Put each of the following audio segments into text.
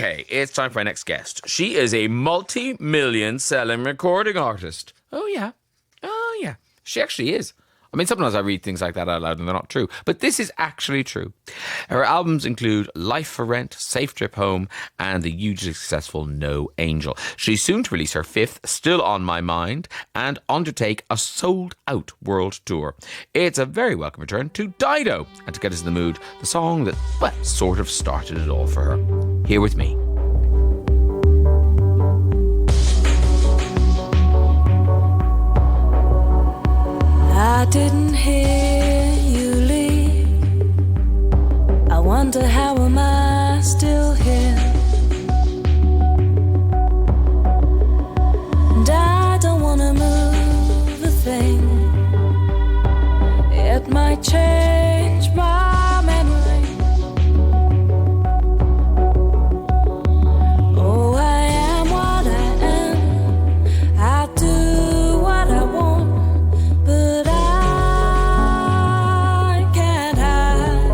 Okay, it's time for our next guest. She is a multi-million selling recording artist. Oh, yeah. She actually is. I mean, sometimes I read things like that out loud and they're not true. But this is actually true. Her albums include Life for Rent, Safe Trip Home, and the hugely successful No Angel. She's soon to release her fifth, Still on My Mind, and undertake a sold-out world tour. It's a very welcome return to Dido. And to get us in the mood, the song that, well, sort of started it all for her. Here with me. I didn't hear you leave. I wonder how am I still here? And I don't wanna move a thing. It might change my memory. Oh, I am what I am. I'll do what I want. But I can't hide,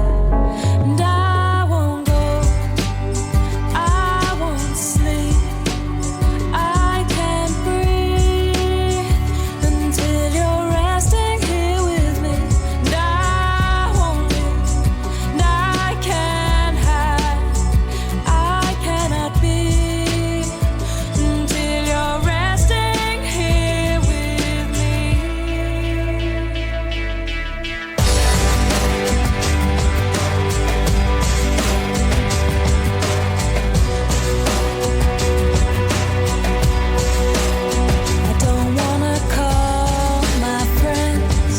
and I won't go, I won't sleep, I can't breathe until you're resting here with me. And I won't leave, and I can't hide, I cannot be until you're resting here with me. I don't wanna call my friends,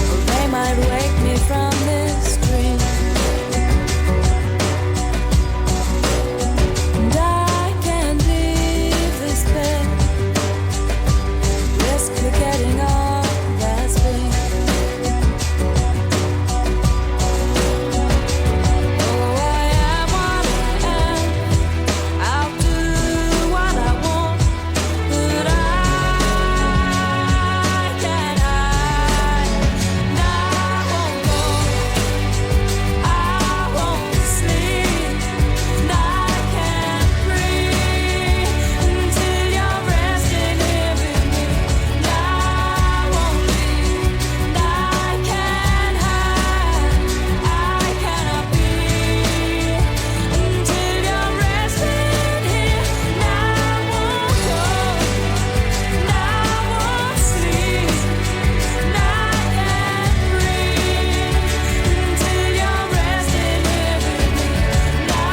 or they might wake me from this dream. And I can't leave this bed, risk forgetting all that's been. Oh, I am what I am. I'll do what I want, but I can't hide, and I won't go, I won't sleep, and I can't breathe until you're resting here with me. And I won't leave, and I can't hide, I cannot be until you're resting here. And I won't go, and I won't sleep, and I can't breathe until you're resting here with me. And I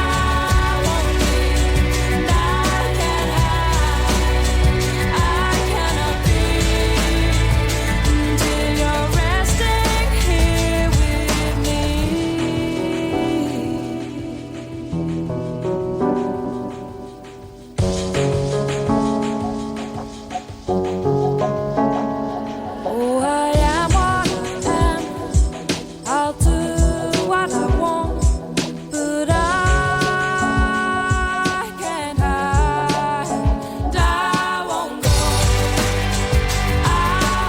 won't leave, and I can't hide, I cannot be until you're resting here with me. Oh, I am what I am. I'll do what I want, but I can't hide, and I won't go, I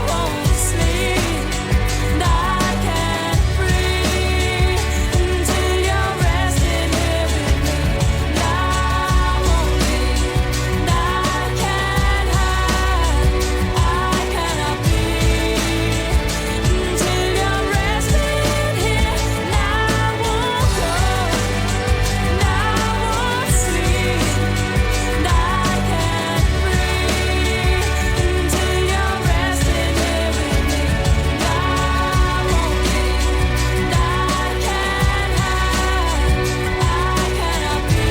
won't sleep, and I can't breathe until you're resting here with me. And I won't leave, and I can't hide, I cannot be until you're resting here. And I won't go, and I won't sleep, and I can't breathe until you're resting here with me. And I won't leave, and I can't hide, I cannot be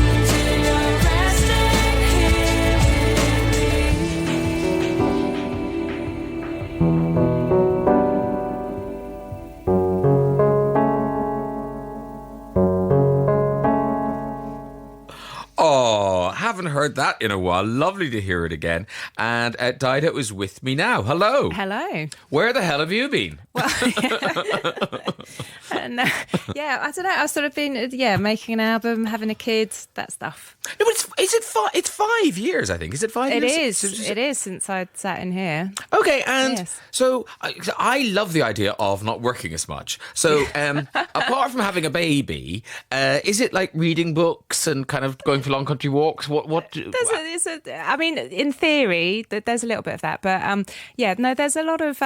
until you're resting Oh, haven't heard that in a while. Lovely to hear it again. And Dido is with me now. Hello. Hello. Where the hell have you been? Well, and, yeah, I don't know. I've sort of been, making an album, having a kid, that stuff. No, but it's 5 years, I think. Is it 5 It years? is. It is since I sat in here. Okay, and Yes. so I love the idea of not working as much. So apart from having a baby, is it like reading books and kind of going for long country walks? I mean, in theory, there's a little bit of that, but there's a lot of.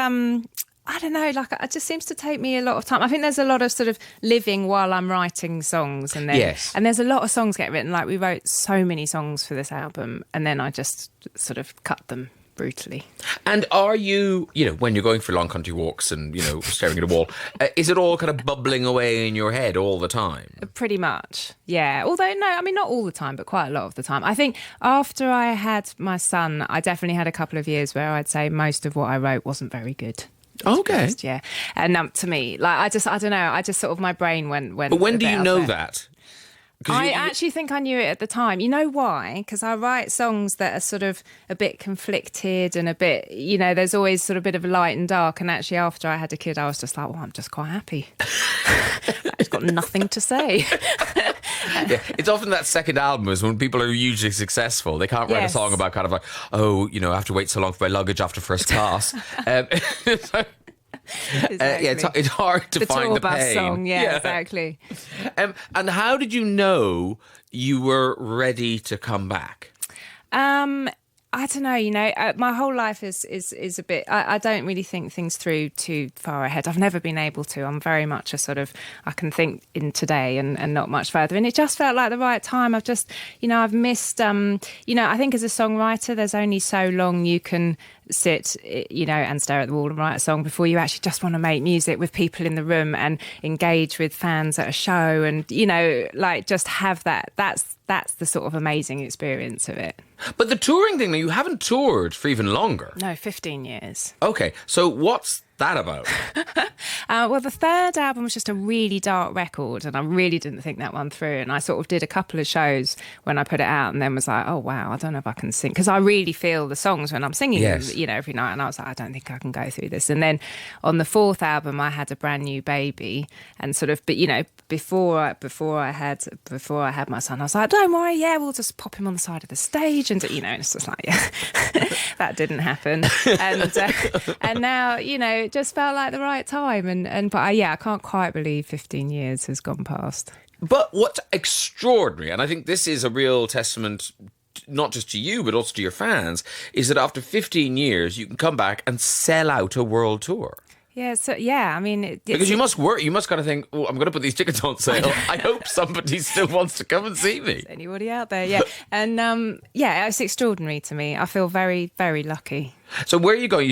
I don't know, like it just seems to take me a lot of time. I think there's a lot of sort of living while I'm writing songs, and then Yes. and there's a lot of songs get written. Like we wrote so many songs for this album, and then I just sort of cut them brutally. And are you, when you're going for long country walks and, staring at a wall, is it all kind of bubbling away in your head all the time? Pretty much, yeah. Although, no, I mean, not all the time, but quite a lot of the time. I think after I had my son, I definitely had a couple of years where I'd say most of what I wrote wasn't very good. Okay. Honest, yeah. And to me, like, I don't know, I just sort of, my brain went. But when a do bit you know elsewhere. that? I actually think I knew it at the time. You know why? Because I write songs that are sort of a bit conflicted and a bit, there's always sort of a bit of light and dark. And actually, after I had a kid, I was just like, well, I'm just quite happy. I've got nothing to say. Yeah, it's often that second album is when people are hugely successful. They can't write a Yes. song about kind of like, I have to wait so long for my luggage after first class. Exactly. It's hard to the find tour the bus pain. song, yeah, exactly. And how did you know you were ready to come back? I don't know, my whole life is a bit, I don't really think things through too far ahead. I've never been able to. I'm very much a sort of, I can think in today and not much further. And it just felt like the right time. I've just, I've missed, I think as a songwriter, there's only so long you can sit, and stare at the wall and write a song before you actually just want to make music with people in the room and engage with fans at a show and, like just have that. That's the sort of amazing experience of it. But the touring thing, you haven't toured for even longer. No, 15 years. Okay, so what's that about? Well, the third album was just a really dark record, and I really didn't think that one through. And I sort of did a couple of shows when I put it out, and then was like, oh, wow, I don't know if I can sing. Because I really feel the songs when I'm singing Yes. them, every night. And I was like, I don't think I can go through this. And then on the fourth album, I had a brand new baby, and sort of, but before I had my son, I was like, don't worry, yeah, we'll just pop him on the side of the stage, and it's just like, yeah, that didn't happen. And now, it just felt like the right time, but I can't quite believe 15 years has gone past. But what's extraordinary, and I think this is a real testament not just to you but also to your fans, is that after 15 years you can come back and sell out a world tour. Yeah, so I mean, Because you must kind of think, oh, I'm going to put these tickets on sale. I hope somebody still wants to come and see me. Anybody out there, yeah. And it's extraordinary to me. I feel very, very lucky. So where are you going?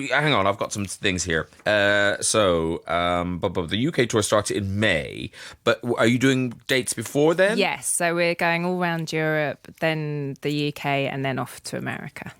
Hang on, I've got some things here. But the UK tour starts in May, but are you doing dates before then? Yes, so we're going all around Europe, then the UK, and then off to America.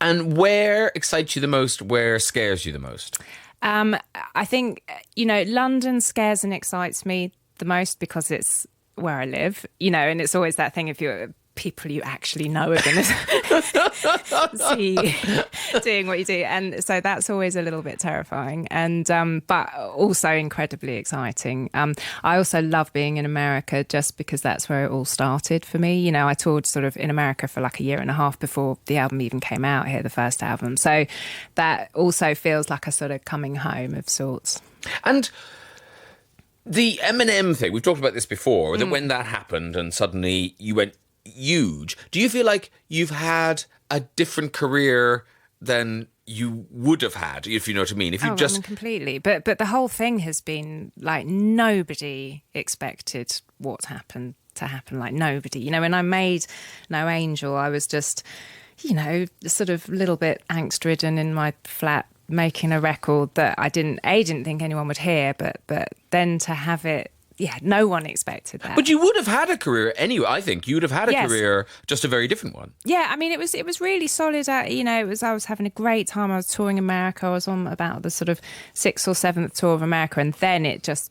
And where excites you the most? Where scares you the most? I think, London scares and excites me the most because it's where I live, and it's always that thing if you're people you actually know are going to see you doing what you do. And so that's always a little bit terrifying, and but also incredibly exciting. I also love being in America just because that's where it all started for me. I toured sort of in America for like a year and a half before the album even came out here, the first album. So that also feels like a sort of coming home of sorts. And the Eminem thing, we've talked about this before, that when that happened and suddenly you went huge, do you feel like you've had a different career than you would have had, if you know what I mean? If you I mean, completely. But the whole thing has been like nobody expected what happened to happen. Like nobody. When I made No Angel, I was just, sort of a little bit angst-ridden in my flat making a record that I didn't think anyone would hear, but then to have it, no one expected that. But you would have had a career anyway. I think you would have had a Yes. career, just a very different one. Yeah, I mean, it was really solid. I was having a great time. I was touring America. I was on about the sort of 6th or 7th tour of America, and then it just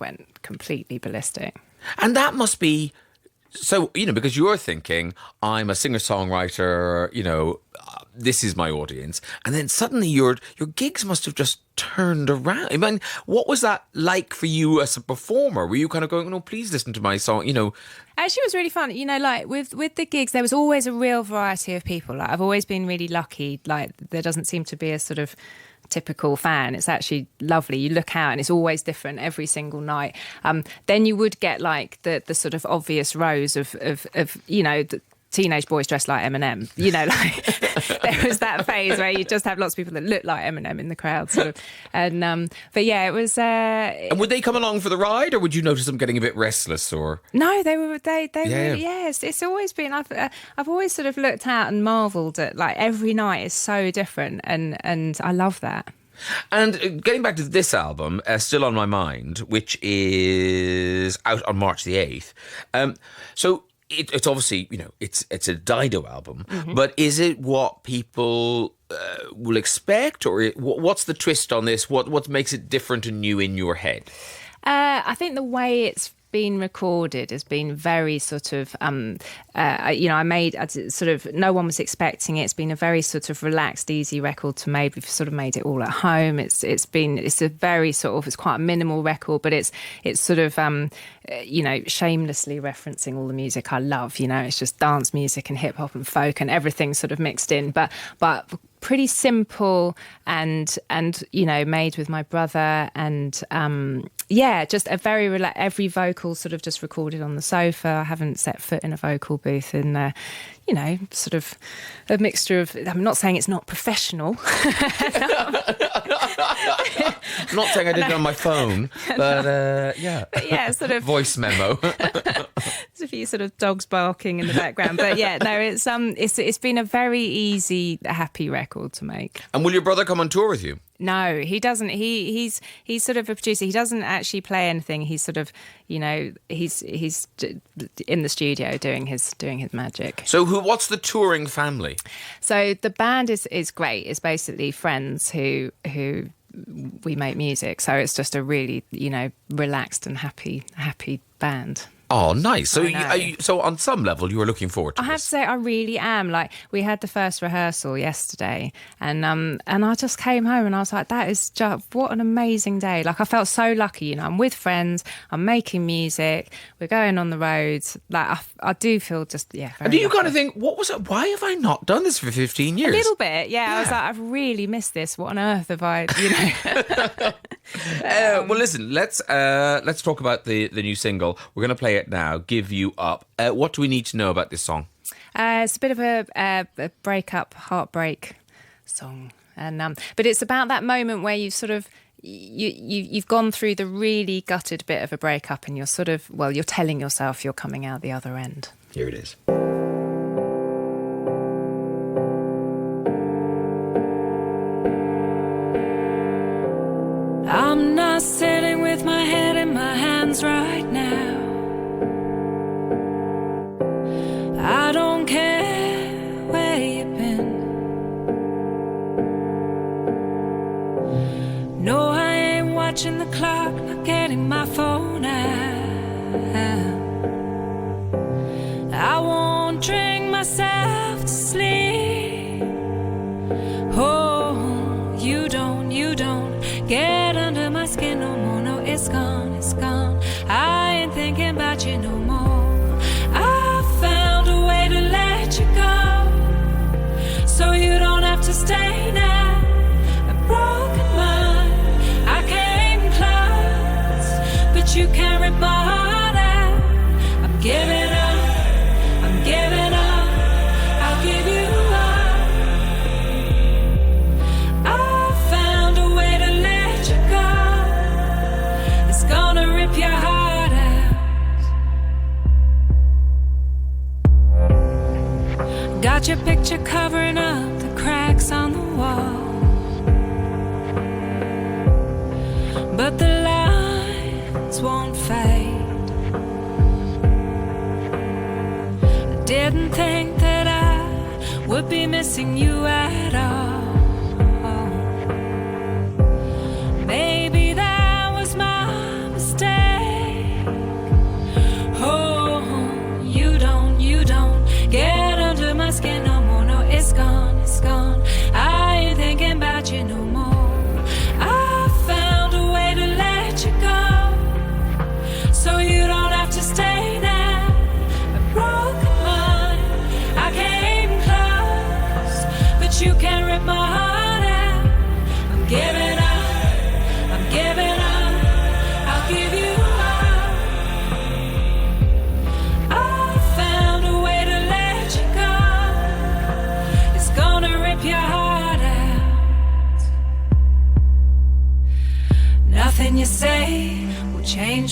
went completely ballistic. And that must be So, because you're thinking, I'm a singer-songwriter, this is my audience. And then suddenly your gigs must have just turned around. I mean, what was that like for you as a performer? Were you kind of going, no, please listen to my song, Actually, it was really fun. Like with the gigs, there was always a real variety of people. Like I've always been really lucky. Like there doesn't seem to be a sort of typical fan. It's actually lovely. You look out and it's always different every single night. Then you would get like the sort of obvious rows of the teenage boys dressed like Eminem. Like there was that phase where you just have lots of people that look like Eminem in the crowd, sort of. And but yeah, it was. And would they come along for the ride, or would you notice them getting a bit restless? Or no, they were. They really. Yes, it's always been. I've always sort of looked out and marvelled at like every night is so different, and I love that. And getting back to this album, Still on My Mind, which is out on March the 8th. So it's obviously, it's a Dido album, but is it what people will expect, or what's the twist on this? What makes it different and new in your head? I think the way it's been recorded has been very sort of no one was expecting it. It's been a very sort of relaxed, easy record to make. We've sort of made it all at home. It's a very sort of, it's quite a minimal record, but it's sort of shamelessly referencing all the music I love. It's just dance music and hip hop and folk and everything sort of mixed in, but pretty simple and made with my brother, and just a very every vocal sort of just recorded on the sofa. I haven't set foot in a vocal booth in sort of a mixture of, I'm not saying it's not professional. I'm not saying I did it on my phone, but But yeah, sort of voice memo. There's a few sort of dogs barking in the background, but yeah, no, it's been a very easy, happy record to make. And will your brother come on tour with you? No, he doesn't. He's sort of a producer. He doesn't actually play anything. He's sort of, he's in the studio doing his magic. So what's the touring family? So the band is great. It's basically friends who we make music. So it's just a really, relaxed and happy band. Oh, nice. So so on some level, you were looking forward to this. I have to say, I really am. Like, we had the first rehearsal yesterday, and I just came home and I was like, that is just, what an amazing day. Like, I felt so lucky, I'm with friends, I'm making music, we're going on the roads. Like, I do feel just, very And do you lucky. kind of think, what was it? Why have I not done this for 15 years? A little bit, yeah. I was like, I've really missed this. What on earth have I, Well, listen, let's talk about the new single. We're going to play it now, Give You Up. What do we need to know about this song? It's a bit of a breakup, heartbreak song, and but it's about that moment where you sort of you've gone through the really gutted bit of a breakup, and you're sort of, you're telling yourself you're coming out the other end. Here it is. I'm not sitting with my head in my hands right now. I don't care where you've been. No, I ain't watching the clock, not getting my phone out. I won't drink myself to sleep. Oh, you don't get under my skin no more. No, it's gone, it's gone. I ain't thinking about you no more. I found a way to let you go, so you don't have to stay now. A broken mind, I came close, but you can't rip my heart out. I'm giving up, I'm giving up, I'll give you up. I found a way to let you go. It's gonna rip your heart out. Got your picture covering up the cracks on the wall, but the lines won't fade. I didn't think that I would be missing you at all. Maybe that was my mistake. Oh, you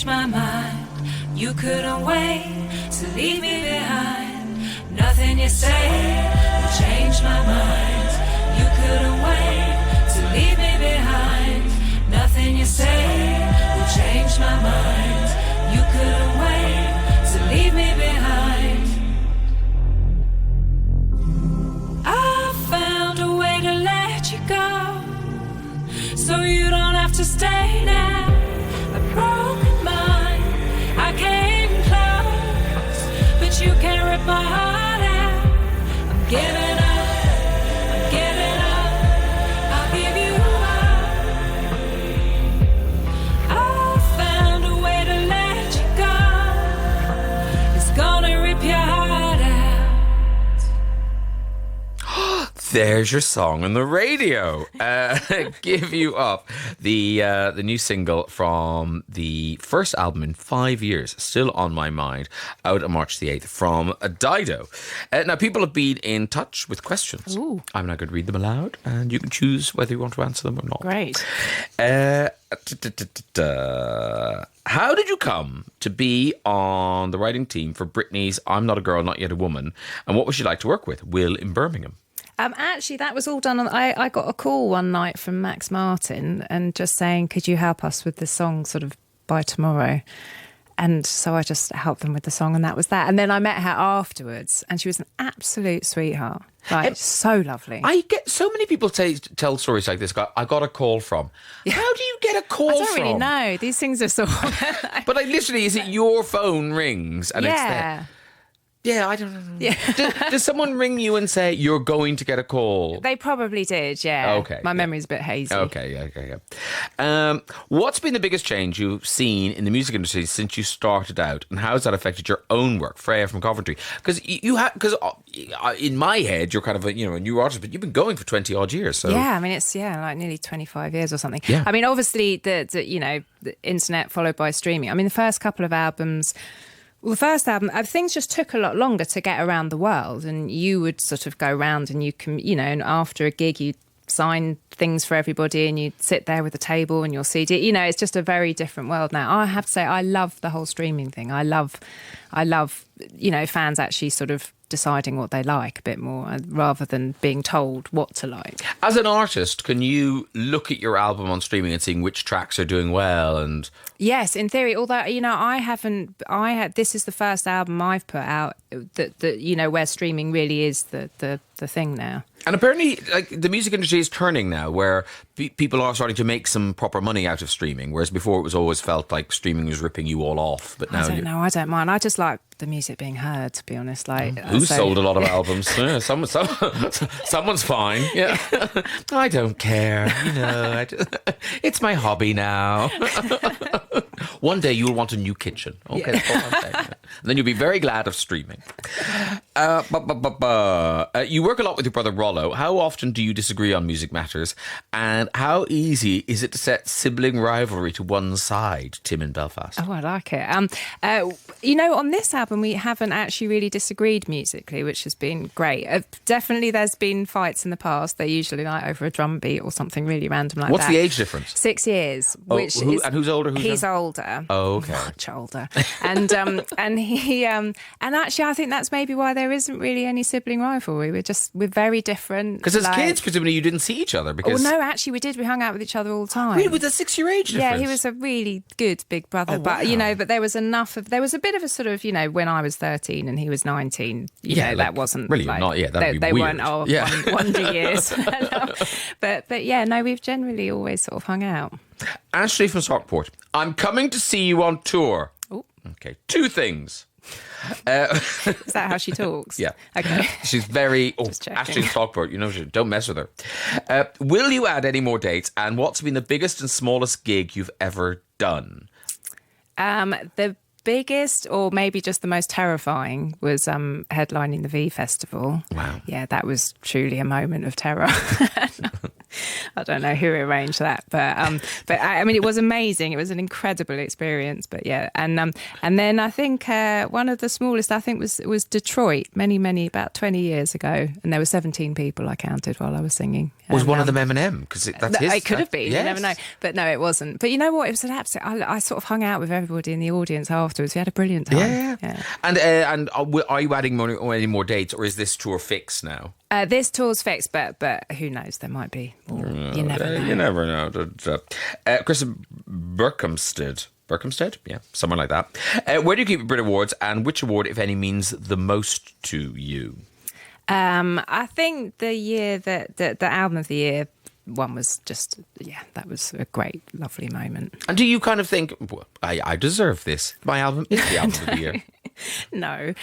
changed my mind. You couldn't wait to leave me behind. Nothing you say will change my mind. You couldn't wait to leave me behind. Nothing you say will change my mind. You couldn't wait to leave me behind. I found a way to let you go, so you don't have to stay now. A broken mind, I came close, but you can't rip my heart out. I'm giving up, I'm giving up, I'll give you up. I found a way to let you go, it's gonna rip your heart out. There's your song on the radio. Give You Up, the new single from the first album in 5 years, still on my mind, out on March the 8th from Dido. Now, people have been in touch with questions. Ooh. I'm now going to read them aloud, and you can choose whether you want to answer them or not. Great. How did you come to be on the writing team for Britney's I'm Not a Girl, Not Yet a Woman? And what would you like to work with? Will in Birmingham. Actually, that was all done on. I got a call one night from Max Martin and just saying, could you help us with the song sort of by tomorrow? And so I just helped them with the song, and that was that. And then I met her afterwards, and she was an absolute sweetheart. Like, so lovely. I get so many people tell stories like this. I got a call from. How do you get a call from? I don't really know. These things are so. But like, literally, is it your phone rings and it's there? Yeah, I don't know. Yeah. Does someone ring you and say you're going to get a call? They probably did, yeah. Okay. My memory's a bit hazy. Okay. What's been the biggest change you've seen in the music industry since you started out, and how has that affected your own work? Freya from Coventry. Because in my head, you're kind of a new artist, but you've been going for 20 odd years. So yeah, I mean it's like nearly 25 years or something. Yeah. I mean, obviously the internet followed by streaming. I mean, the first couple of albums. Well, the first album, things just took a lot longer to get around the world, and you would sort of go around and you can, and after a gig, you'd sign things for everybody and you'd sit there with a table and your CD. It's just a very different world now. I have to say, I love the whole streaming thing. I love, fans actually sort of deciding what they like a bit more rather than being told what to like. As an artist, can you look at your album on streaming and seeing which tracks are doing well? And yes, in theory, although this is the first album I've put out that where streaming really is the thing now. And apparently, like, the music industry is turning now, where people are starting to make some proper money out of streaming, whereas before it was always felt like streaming was ripping you all off. But now I don't mind. I just like the music being heard, to be honest. Like, who's sold a lot of albums? Yeah, someone's fine. Yeah, I don't care. It's my hobby now. One day you'll want a new kitchen. Okay, that's all I'm saying. And then you'll be very glad of streaming. You work a lot with your brother Rollo. How often do you disagree on music matters? And how easy is it to set sibling rivalry to one side? Tim in Belfast. Oh, I like it. On this album, we haven't actually really disagreed musically, which has been great. Definitely there's been fights in the past. They're usually like over a drum beat or something really random like that. What's the age difference? 6 years. And who's older? He's older. Oh, okay. Much older. And he and actually I think that's maybe why there isn't really any sibling rivalry. We're very different. Because as kids, presumably you didn't see each other. Because no, actually we did. We hung out with each other all the time. Really, with a 6-year age difference? Yeah, he was a really good big brother. Oh, but wow. but there was a bit of a sort of when I was 13 and he was 19. That wasn't really like, not. Yeah, that'd they be weird. weren't wonder years. But yeah, no, we've generally always sort of hung out. Ashley from Stockport. I'm coming to see you on tour. Oh, okay. 2 things. Is that how she talks? Yeah. Okay. She's very... checking. Ashley Stockport, don't mess with her. Will you add any more dates? And what's been the biggest and smallest gig you've ever done? The biggest, or maybe just the most terrifying, was headlining the V Festival. Wow. Yeah, that was truly a moment of terror. I don't know who arranged that, but I mean, it was amazing. It was an incredible experience. But yeah, and then I think one of the smallest I think was Detroit many about 20 years ago, and there were 17 people I counted while I was singing. Was And, one of them Eminem? Because that's his. it could have been. Yes. You never know. But no, it wasn't. But you know what? It was an absolute. I sort of hung out with everybody in the audience afterwards. We had a brilliant time. Yeah. And are you adding any more dates, or is this tour fixed now? This tour's fixed, but who knows? There might be more. You never know. You never know. Kristen Berkhamsted? Yeah, somewhere like that. Where do you keep your Brit Awards, and which award, if any, means the most to you? I think the year that the album of the year one was just, that was a great, lovely moment. And do you kind of think, well, I deserve this? My album is the album of the year. No,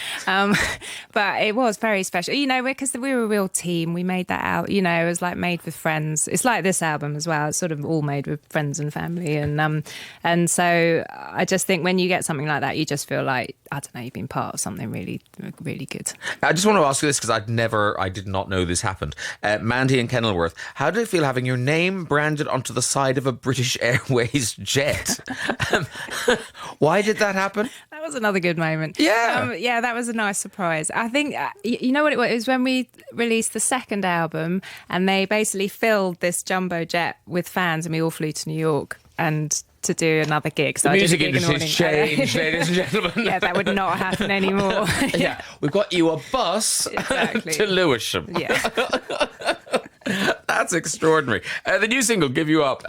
but it was very special, because we were a real team. We made that out, it was like made with friends. It's like this album as well. It's sort of all made with friends and family, and so I just think when you get something like that, you just feel like, I don't know, you've been part of something really, really good. I just want to ask you this because I did not know this happened. Mandy in Kenilworth, how did it feel having your name branded onto the side of a British Airways jet? Why did that happen? That was another good moment. Yeah. That was a nice surprise. I think, you know what it was? It was when we released the second album and they basically filled this jumbo jet with fans and we all flew to New York and to do another gig. So the music I did a gig industry has changed, ladies and gentlemen. Yeah, that would not happen anymore. Yeah, we've got you a bus to Lewisham. Yeah. That's extraordinary. The new single, "Give You Up,"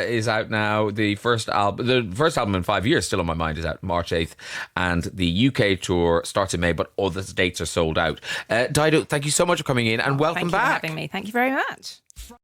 is out now. The first album in 5 years, still on my mind, is out March 8th. And the UK tour starts in May, but all the dates are sold out. Dido, thank you so much for coming in and welcome Thank you back. for having me. Thank you very much.